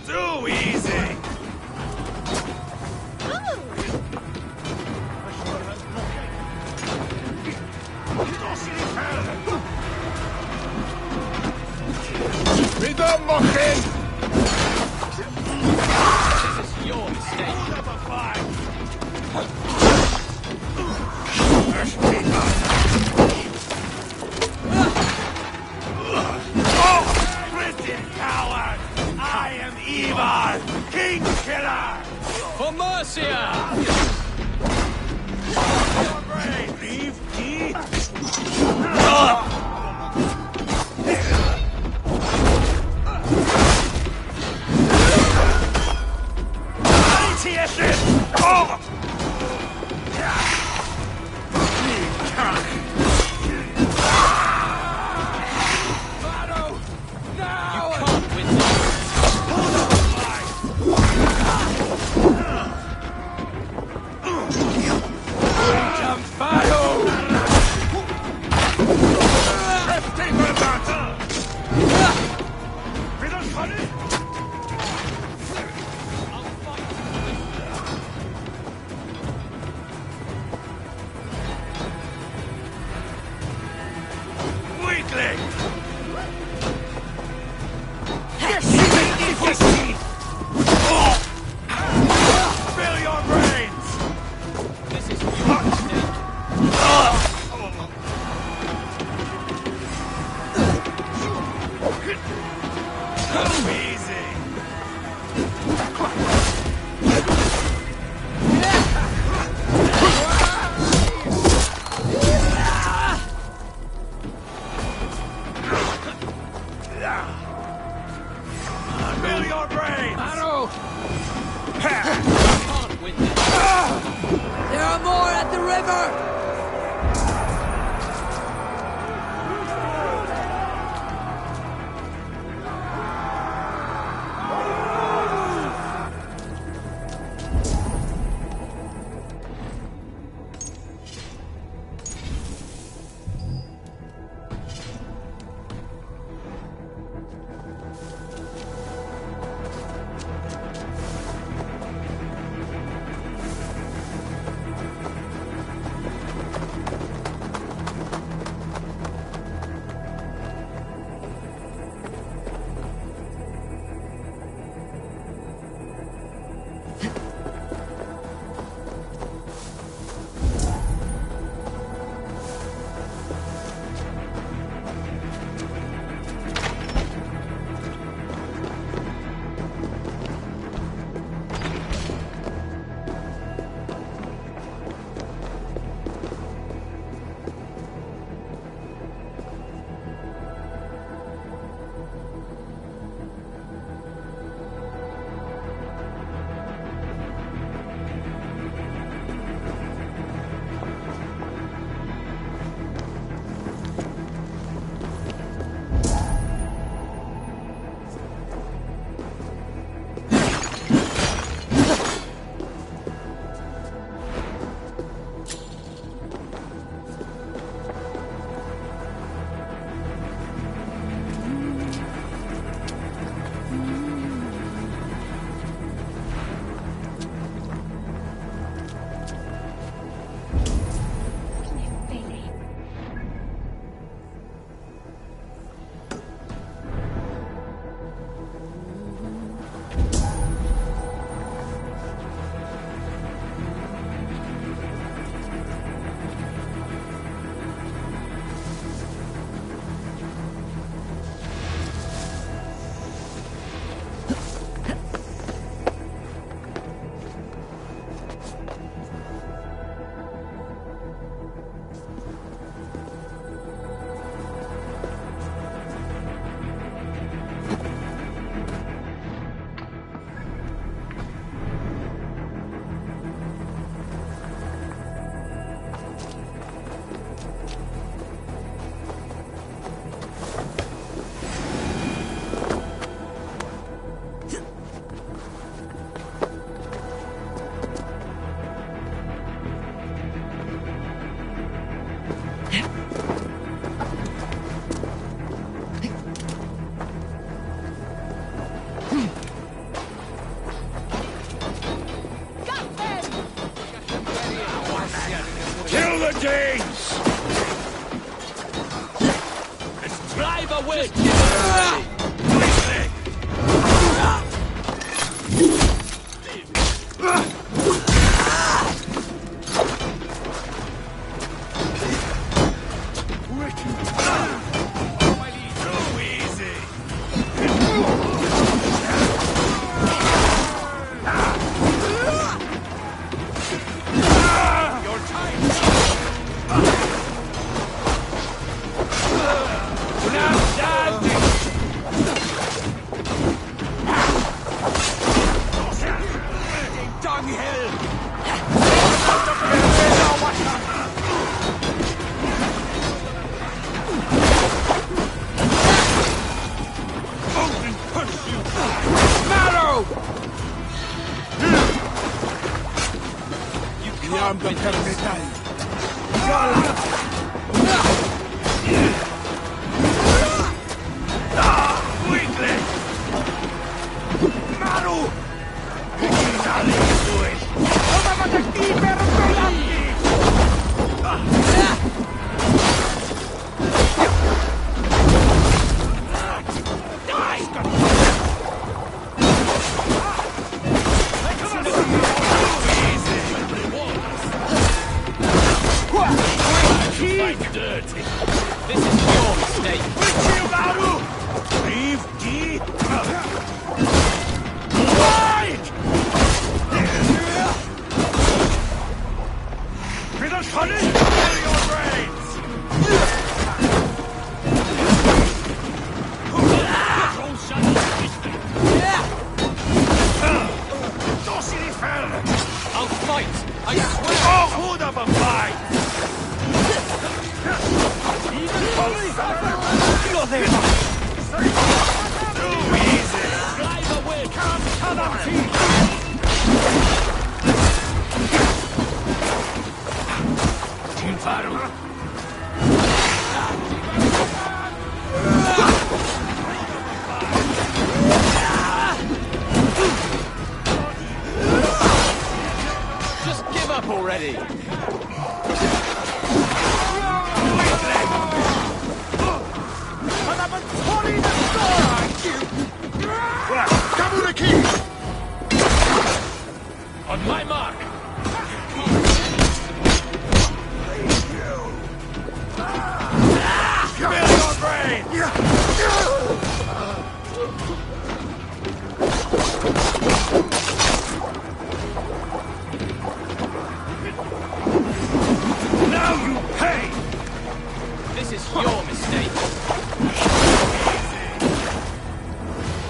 Too easy! Wieder machen! This is your mistake. Oh, Christian coward! I am Ivar, King Killer! For Mercia! Leave key! You can't win this. There are more at the river! Kill the Danes! Let's drive away! already! On my mark! Give me your brain! Now you pay! This is your mistake.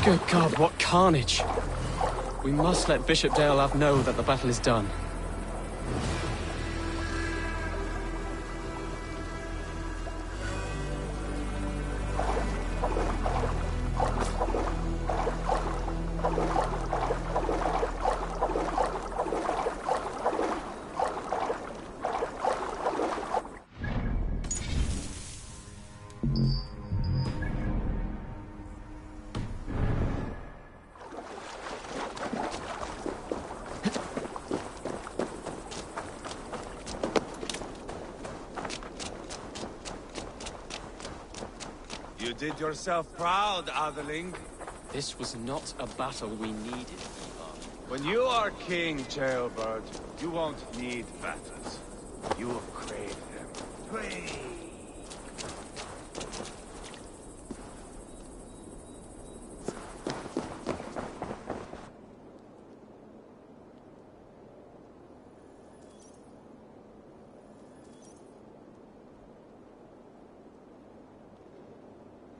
Good God, what carnage! We must let Bishop Deolav know that the battle is done. You did yourself proud, Atheling. This was not a battle we needed, Ivar. When you are king, Jailbird, you won't need battles. You will crave them. Crave!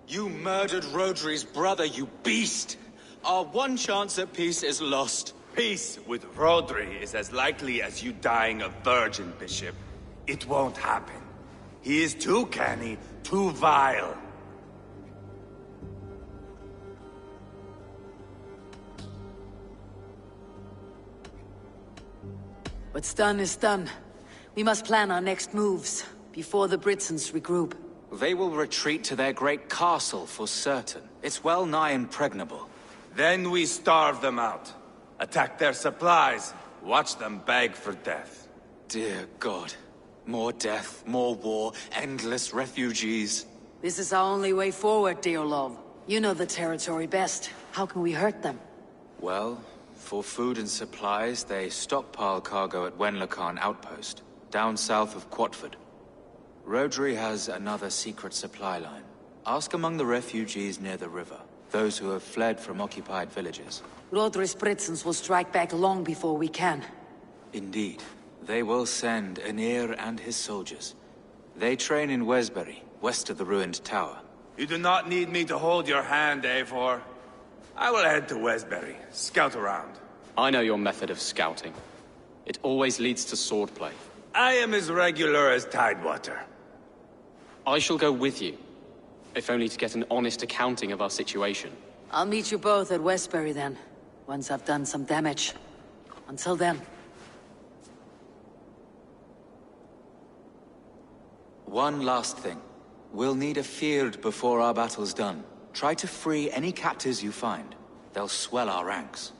You murdered Rodri's brother, you beast! Our one chance at peace is lost. Peace with Rodri is as likely as you dying a virgin, Bishop. It won't happen. He is too canny, too vile. What's done is done. We must plan our next moves, before the Britons regroup. They will retreat to their great castle for certain. It's well nigh impregnable. Then we starve them out. Attack their supplies. Watch them beg for death. Dear God. More death, more war, endless refugees. This is our only way forward, Deolov. You know the territory best. How can we hurt them? Well, for food and supplies, they stockpile cargo at Wenlacan Outpost, down south of Quatford. Rodri has another secret supply line. Ask among the refugees near the river, those who have fled from occupied villages. Rodri's Britons will strike back long before we can. Indeed. They will send Aenir and his soldiers. They train in Wesbury, west of the ruined tower. You do not need me to hold your hand, Eivor. I will head to Wesbury, scout around. I know your method of scouting. It always leads to swordplay. I am as regular as Tidewater. I shall go with you, if only to get an honest accounting of our situation. I'll meet you both at Westbury then, once I've done some damage. Until then. One last thing. We'll need a field before our battle's done. Try to free any captives you find. They'll swell our ranks.